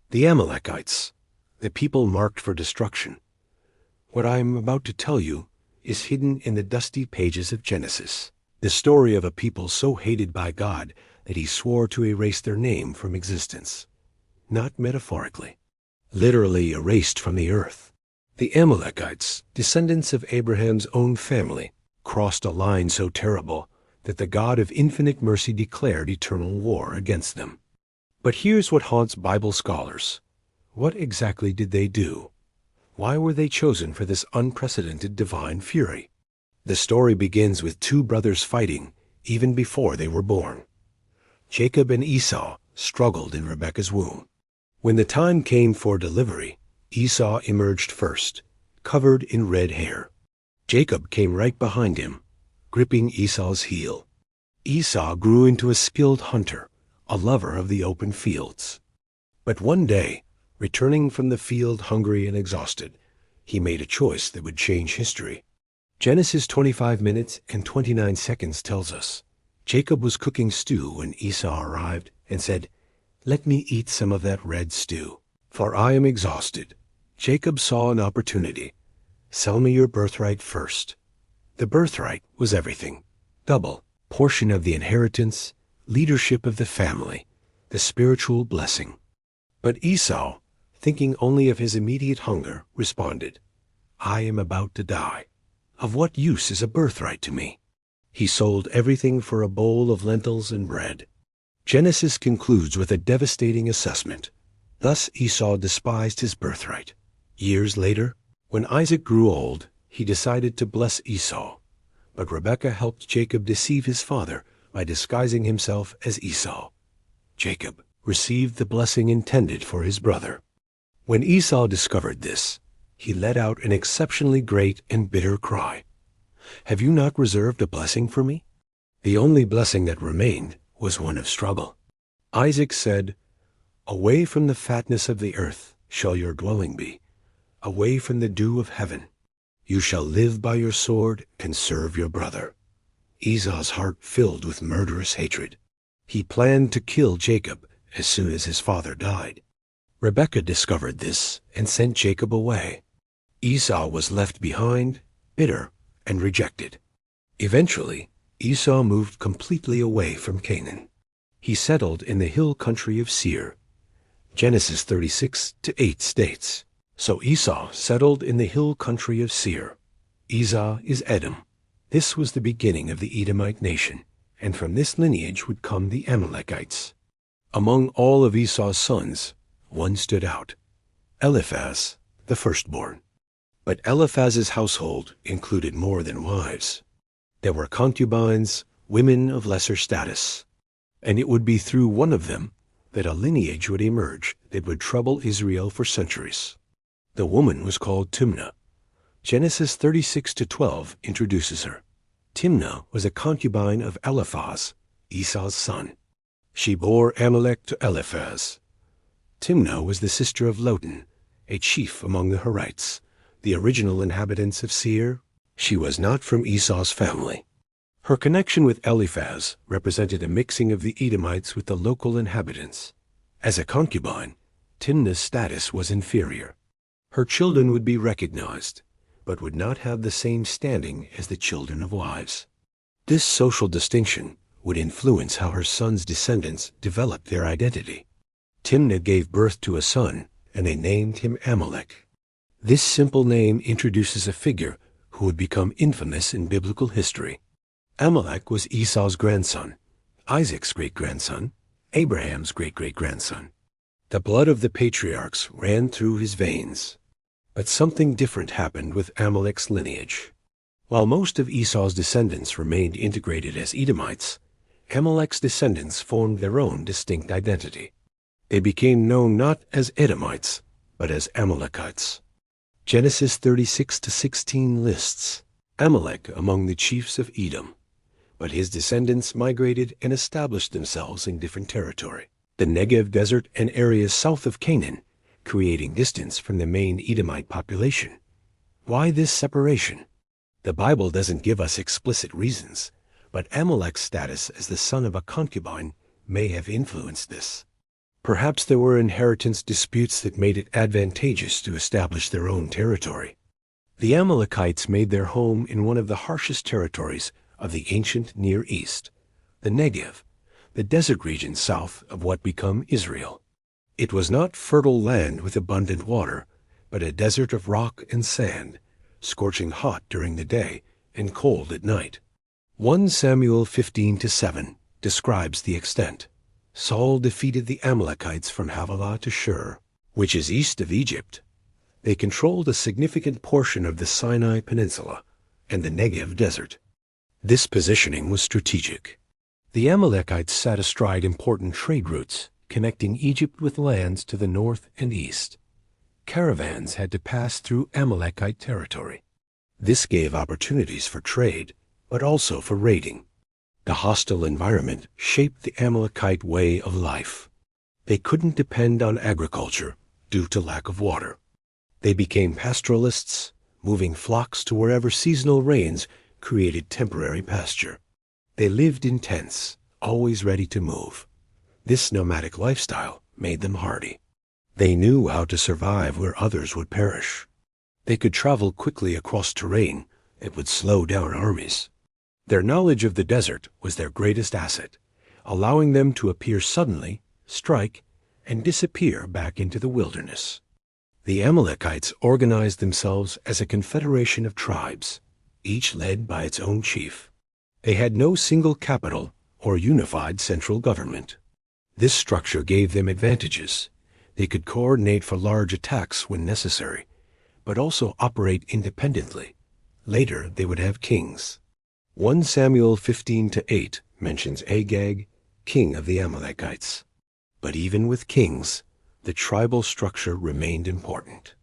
The Amalekites, the people marked for destruction. What I am about to tell you is hidden in the dusty pages of Genesis, the story of a people so hated by God that he swore to erase their name from existence. Not metaphorically, literally erased from the earth. The Amalekites, descendants of Abraham's own family, crossed a line so terrible that the God of infinite mercy declared eternal war against them. But here's what haunts Bible scholars. What exactly did they do? Why were they chosen for this unprecedented divine fury? The story begins with two brothers fighting even before they were born. Jacob and Esau struggled in Rebekah's womb. When the time came for delivery, Esau emerged first, covered in red hair. Jacob came right behind him, gripping Esau's heel. Esau grew into a skilled hunter, a lover of the open fields. But one day, returning from the field hungry and exhausted, he made a choice that would change history. Genesis 25 minutes and 29 seconds tells us, Jacob was cooking stew when Esau arrived and said, "Let me eat some of that red stew, for I am exhausted." Jacob saw an opportunity. "Sell me your birthright first." The birthright was everything. Double, portion of the inheritance, leadership of the family, the spiritual blessing. But Esau, thinking only of his immediate hunger, responded, "I am about to die. Of what use is a birthright to me?" He sold everything for a bowl of lentils and bread. Genesis concludes with a devastating assessment. Thus Esau despised his birthright. Years later, when Isaac grew old, he decided to bless Esau. But Rebekah helped Jacob deceive his father by disguising himself as Esau. Jacob received the blessing intended for his brother. When Esau discovered this, he let out an exceptionally great and bitter cry. "Have you not reserved a blessing for me?" The only blessing that remained was one of struggle. Isaac said, "Away from the fatness of the earth shall your dwelling be, away from the dew of heaven. You shall live by your sword and serve your brother." Esau's heart filled with murderous hatred. He planned to kill Jacob as soon as his father died. Rebekah discovered this and sent Jacob away. Esau was left behind, bitter and rejected. Eventually, Esau moved completely away from Canaan. He settled in the hill country of Seir. Genesis 36:8 states, "So Esau settled in the hill country of Seir." Esau is Edom. This was the beginning of the Edomite nation, and from this lineage would come the Amalekites. Among all of Esau's sons, one stood out, Eliphaz, the firstborn. But Eliphaz's household included more than wives. There were concubines, women of lesser status, and it would be through one of them that a lineage would emerge that would trouble Israel for centuries. The woman was called Timnah. Genesis 36:12 introduces her. Timnah was a concubine of Eliphaz, Esau's son. She bore Amalek to Eliphaz. Timnah was the sister of Lotan, a chief among the Horites, the original inhabitants of Seir. She was not from Esau's family. Her connection with Eliphaz represented a mixing of the Edomites with the local inhabitants. As a concubine, Timnah's status was inferior. Her children would be recognized, but would not have the same standing as the children of wives. This social distinction would influence how her son's descendants developed their identity. Timnah gave birth to a son, and they named him Amalek. This simple name introduces a figure who would become infamous in biblical history. Amalek was Esau's grandson, Isaac's great-grandson, Abraham's great-great-grandson. The blood of the patriarchs ran through his veins. But something different happened with Amalek's lineage. While most of Esau's descendants remained integrated as Edomites, Amalek's descendants formed their own distinct identity. They became known not as Edomites, but as Amalekites. Genesis 36:16 lists Amalek among the chiefs of Edom, but his descendants migrated and established themselves in different territory, the Negev desert and areas south of Canaan, creating distance from the main Edomite population. Why this separation? The Bible doesn't give us explicit reasons, but Amalek's status as the son of a concubine may have influenced this. Perhaps there were inheritance disputes that made it advantageous to establish their own territory. The Amalekites made their home in one of the harshest territories of the ancient Near East, the Negev, the desert region south of what became Israel. It was not fertile land with abundant water, but a desert of rock and sand, scorching hot during the day and cold at night. 1 Samuel 15-7 describes the extent. Saul defeated the Amalekites from Havilah to Shur, which is east of Egypt. They controlled a significant portion of the Sinai Peninsula and the Negev Desert. This positioning was strategic. The Amalekites sat astride important trade routes, connecting Egypt with lands to the north and east. Caravans had to pass through Amalekite territory. This gave opportunities for trade, but also for raiding. The hostile environment shaped the Amalekite way of life. They couldn't depend on agriculture due to lack of water. They became pastoralists, moving flocks to wherever seasonal rains created temporary pasture. They lived in tents, always ready to move. This nomadic lifestyle made them hardy. They knew how to survive where others would perish. They could travel quickly across terrain that would slow down armies. Their knowledge of the desert was their greatest asset, allowing them to appear suddenly, strike, and disappear back into the wilderness. The Amalekites organized themselves as a confederation of tribes, each led by its own chief. They had no single capital or unified central government. This structure gave them advantages. They could coordinate for large attacks when necessary, but also operate independently. Later, they would have kings. 1 Samuel 15-8 mentions Agag, king of the Amalekites. But even with kings, the tribal structure remained important.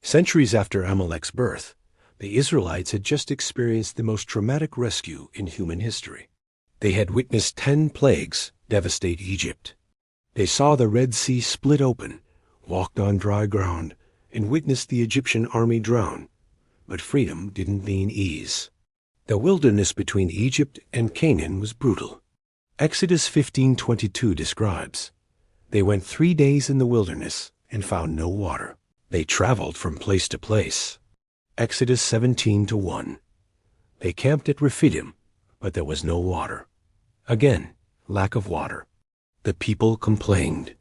Centuries after Amalek's birth, the Israelites had just experienced the most traumatic rescue in human history. They had witnessed 10 plagues devastate Egypt. They saw the Red Sea split open, walked on dry ground, and witnessed the Egyptian army drown. But freedom didn't mean ease. The wilderness between Egypt and Canaan was brutal. Exodus 15:22 describes, "They went 3 days in the wilderness and found no water. They traveled from place to place." Exodus 17:1, "They camped at Rephidim, but there was no water." Again, lack of water. The people complained.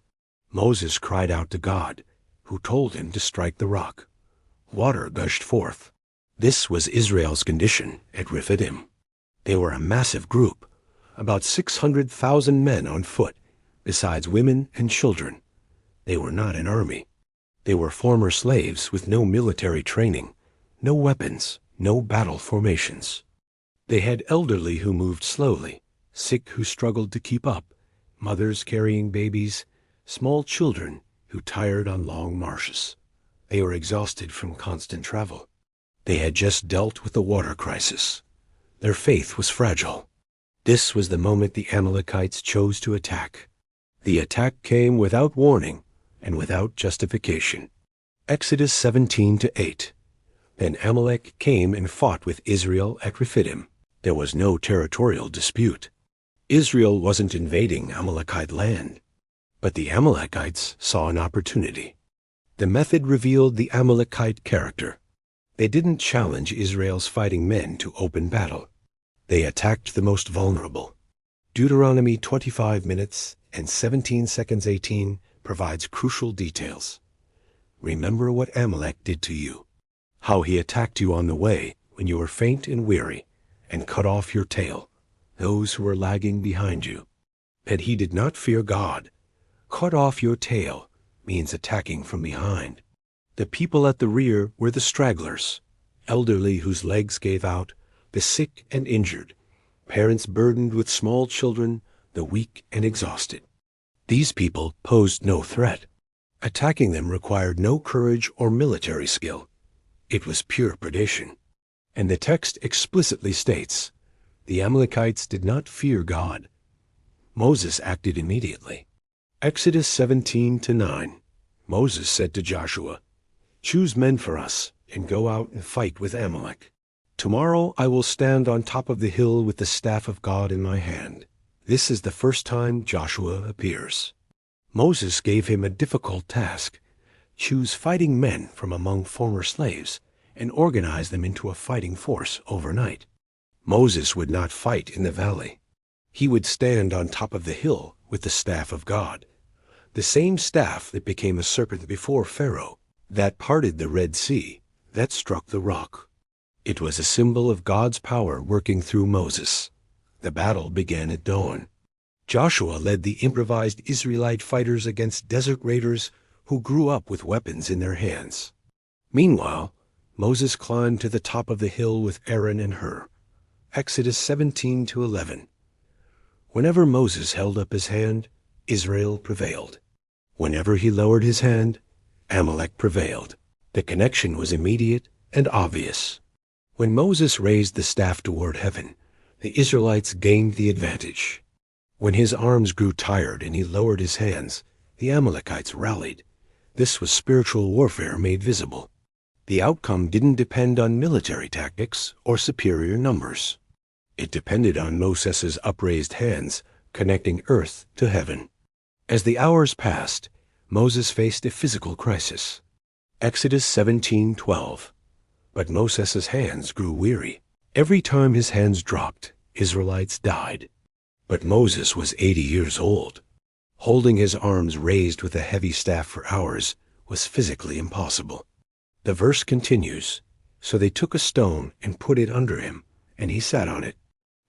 Moses cried out to God, who told him to strike the rock. Water gushed forth. This was Israel's condition at Rephidim. They were a massive group, about 600,000 men on foot, besides women and children. They were not an army. They were former slaves with no military training, no weapons, no battle formations. They had elderly who moved slowly, sick who struggled to keep up, mothers carrying babies, small children who tired on long marches. They were exhausted from constant travel. They had just dealt with the water crisis. Their faith was fragile. This was the moment the Amalekites chose to attack. The attack came without warning and without justification. Exodus 17-8. Then Amalek came and fought with Israel at Rephidim. There was no territorial dispute. Israel wasn't invading Amalekite land, but the Amalekites saw an opportunity. The method revealed the Amalekite character. They didn't challenge Israel's fighting men to open battle. They attacked the most vulnerable. Deuteronomy 25 minutes and 17 seconds 18 provides crucial details. Remember what Amalek did to you, how he attacked you on the way when you were faint and weary, and cut off your tail, those who were lagging behind you. That he did not fear God. Cut off your tail means attacking from behind. The people at the rear were the stragglers, elderly whose legs gave out, the sick and injured, parents burdened with small children, the weak and exhausted. These people posed no threat. Attacking them required no courage or military skill. It was pure predation. And the text explicitly states, the Amalekites did not fear God. Moses acted immediately. Exodus 17-9. Moses said to Joshua, "Choose men for us and go out and fight with Amalek. Tomorrow I will stand on top of the hill with the staff of God in my hand." This is the first time Joshua appears. Moses gave him a difficult task: choose fighting men from among former slaves and organize them into a fighting force overnight. Moses would not fight in the valley. He would stand on top of the hill with the staff of God, the same staff that became a serpent before Pharaoh, that parted the Red Sea, that struck the rock. It was a symbol of God's power working through Moses. The battle began at dawn. Joshua led the improvised Israelite fighters against desert raiders who grew up with weapons in their hands. Meanwhile, Moses climbed to the top of the hill with Aaron and Hur. Exodus 17-11. Whenever Moses held up his hand, Israel prevailed. Whenever he lowered his hand, Amalek prevailed. The connection was immediate and obvious. When Moses raised the staff toward heaven, the Israelites gained the advantage. When his arms grew tired and he lowered his hands, the Amalekites rallied. This was spiritual warfare made visible. The outcome didn't depend on military tactics or superior numbers. It depended on Moses' upraised hands connecting earth to heaven. As the hours passed, Moses faced a physical crisis. Exodus 17:12. But Moses' hands grew weary. Every time his hands dropped, Israelites died. But Moses was 80 years old. Holding his arms raised with a heavy staff for hours was physically impossible. The verse continues, "So they took a stone and put it under him, and he sat on it."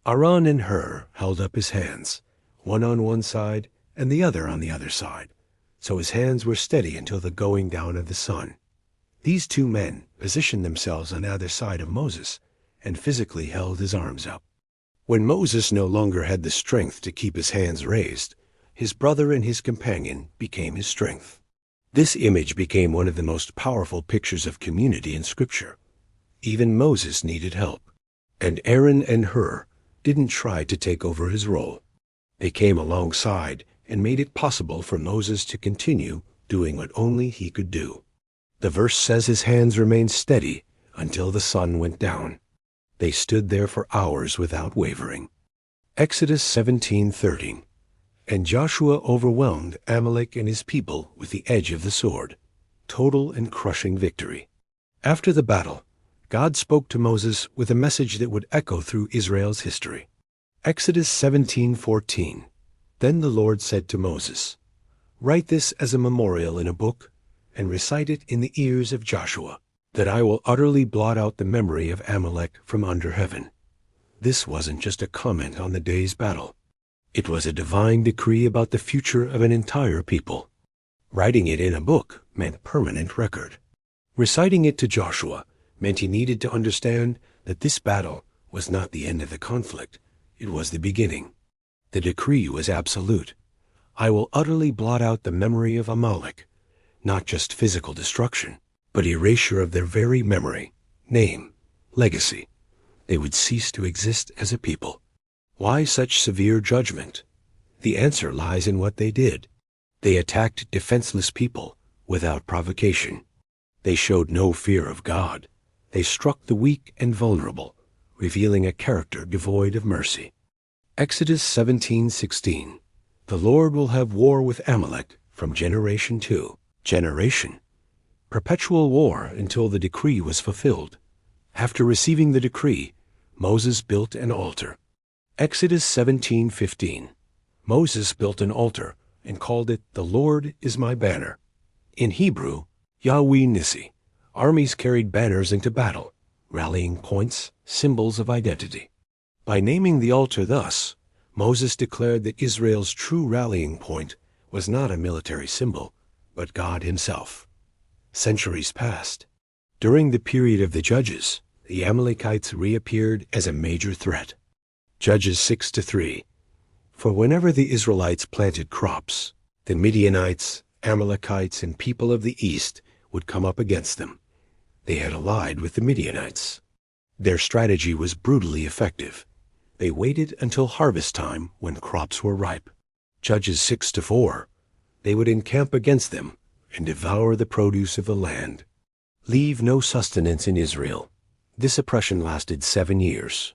Aaron and Hur held up his hands, one on one side and the other on the other side, so his hands were steady until the going down of the sun. These two men positioned themselves on either side of Moses and physically held his arms up. When Moses no longer had the strength to keep his hands raised, his brother and his companion became his strength. This image became one of the most powerful pictures of community in Scripture. Even Moses needed help, and Aaron and Hur didn't try to take over his role. They came alongside and made it possible for Moses to continue doing what only he could do. The verse says his hands remained steady until the sun went down. They stood there for hours without wavering. Exodus 17:13. And Joshua overwhelmed Amalek and his people with the edge of the sword. Total and crushing victory. After the battle, God spoke to Moses with a message that would echo through Israel's history. Exodus 17:14. Then the Lord said to Moses, "Write this as a memorial in a book and recite it in the ears of Joshua, that I will utterly blot out the memory of Amalek from under heaven." This wasn't just a comment on the day's battle. It was a divine decree about the future of an entire people. Writing it in a book meant permanent record. Reciting it to Joshua meant he needed to understand that this battle was not the end of the conflict. It was the beginning. The decree was absolute. I will utterly blot out the memory of Amalek, not just physical destruction, but erasure of their very memory, name, legacy. They would cease to exist as a people. Why such severe judgment? The answer lies in what they did. They attacked defenseless people without provocation. They showed no fear of God. They struck the weak and vulnerable, revealing a character devoid of mercy. Exodus 17:16. The Lord will have war with Amalek from generation to generation. Perpetual war until the decree was fulfilled. After receiving the decree, Moses built an altar. Exodus 17:15. Moses built an altar and called it, "The Lord is my banner." In Hebrew, Yahweh Nissi. Armies carried banners into battle, rallying points, symbols of identity. By naming the altar thus, Moses declared that Israel's true rallying point was not a military symbol, but God himself. Centuries passed. During the period of the Judges, the Amalekites reappeared as a major threat. Judges 6-3. For whenever the Israelites planted crops, the Midianites, Amalekites, and people of the east would come up against them. They had allied with the Midianites. Their strategy was brutally effective. They waited until harvest time when crops were ripe. Judges 6-4. They would encamp against them and devour the produce of the land. Leave no sustenance in Israel. This oppression lasted 7 years.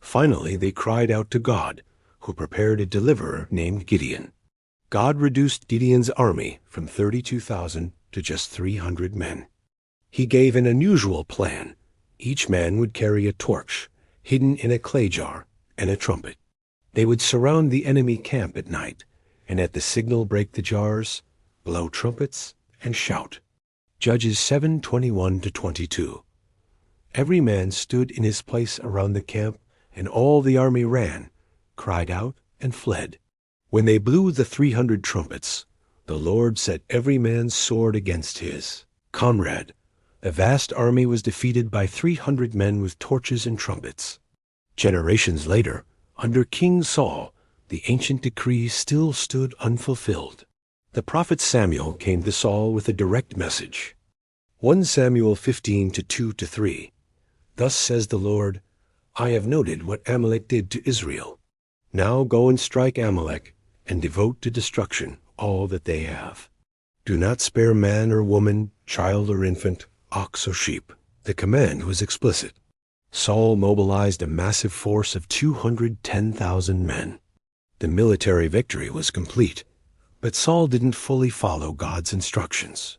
Finally, they cried out to God, who prepared a deliverer named Gideon. God reduced Gideon's army from 32,000 to just 300 men. He gave an unusual plan. Each man would carry a torch, hidden in a clay jar, and a trumpet. They would surround the enemy camp at night, and at the signal break the jars, blow trumpets, and shout. Judges 7:21-22. Every man stood in his place around the camp, and all the army ran, cried out, and fled. When they blew the 300 trumpets, the Lord set every man's sword against his comrade. The vast army was defeated by 300 men with torches and trumpets. Generations later, under King Saul, the ancient decree still stood unfulfilled. The prophet Samuel came to Saul with a direct message. 1 Samuel 15:2-3. Thus says the Lord, I have noted what Amalek did to Israel. Now go and strike Amalek, and devote to destruction all that they have. Do not spare man or woman, child or infant, ox or sheep. The command was explicit. Saul mobilized a massive force of 210,000 men. The military victory was complete, but Saul didn't fully follow God's instructions.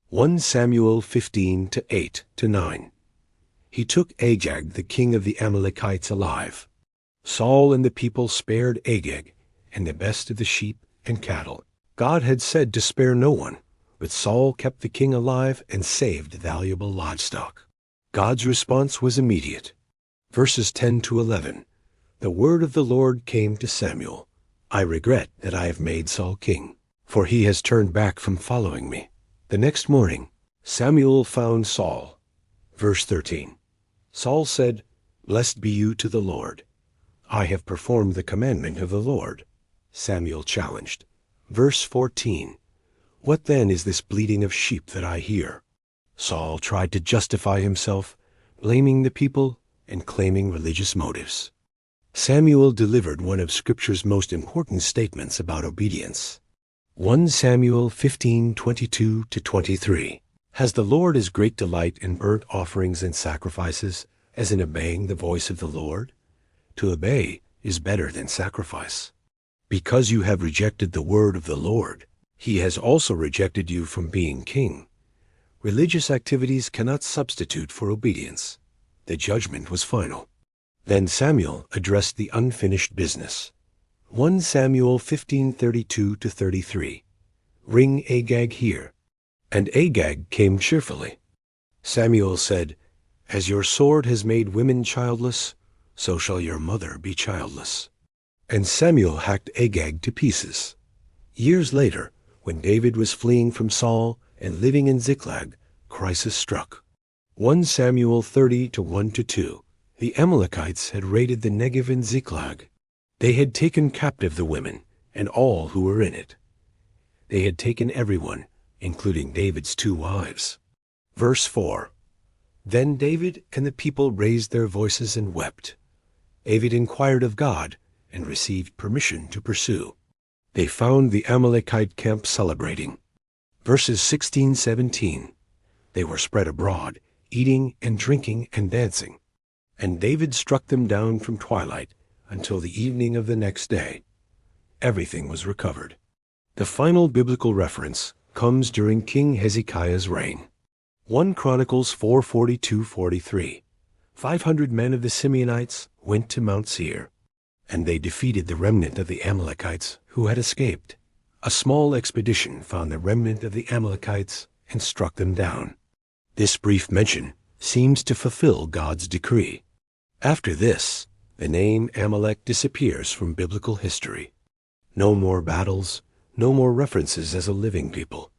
1 Samuel 15:8-9. He took Agag, the king of the Amalekites, alive. Saul and the people spared Agag and the best of the sheep and cattle. God had said to spare no one, but Saul kept the king alive and saved valuable livestock. God's response was immediate. Verses 10-11. The word of the Lord came to Samuel. I regret that I have made Saul king, for he has turned back from following me. The next morning, Samuel found Saul. Verse 13. Saul said, Blessed be you to the Lord. I have performed the commandment of the Lord. Samuel challenged. Verse 14. What then is this bleating of sheep that I hear? Saul tried to justify himself, blaming the people and claiming religious motives. Samuel delivered one of Scripture's most important statements about obedience. 1 Samuel 15:22-23. Has the Lord as great delight in burnt offerings and sacrifices as in obeying the voice of the Lord? To obey is better than sacrifice. Because you have rejected the word of the Lord, he has also rejected you from being king. Religious activities cannot substitute for obedience. The judgment was final. Then Samuel addressed the unfinished business. 1 Samuel 15:32-33. Bring Agag here. And Agag came cheerfully. Samuel said, As your sword has made women childless, so shall your mother be childless. And Samuel hacked Agag to pieces. Years later, when David was fleeing from Saul and living in Ziklag, crisis struck. 1 Samuel 30:1-2. The Amalekites had raided the Negev and Ziklag. They had taken captive the women and all who were in it. They had taken everyone, including David's 2 wives. Verse 4. Then David and the people raised their voices and wept. David inquired of God and received permission to pursue. They found the Amalekite camp celebrating. Verses 16-17. They were spread abroad, eating and drinking and dancing. And David struck them down from twilight until the evening of the next day. Everything was recovered. The final biblical reference comes during King Hezekiah's reign. 1 Chronicles 4:42-43. 500 men of the Simeonites went to Mount Seir, and they defeated the remnant of the Amalekites who had escaped. A small expedition found the remnant of the Amalekites and struck them down. This brief mention seems to fulfill God's decree. After this, the name Amalek disappears from biblical history. No more battles, no more references as a living people.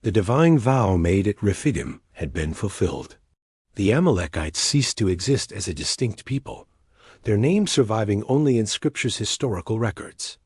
The divine vow made at Rephidim had been fulfilled. The Amalekites ceased to exist as a distinct people, their name surviving only in Scripture's historical records.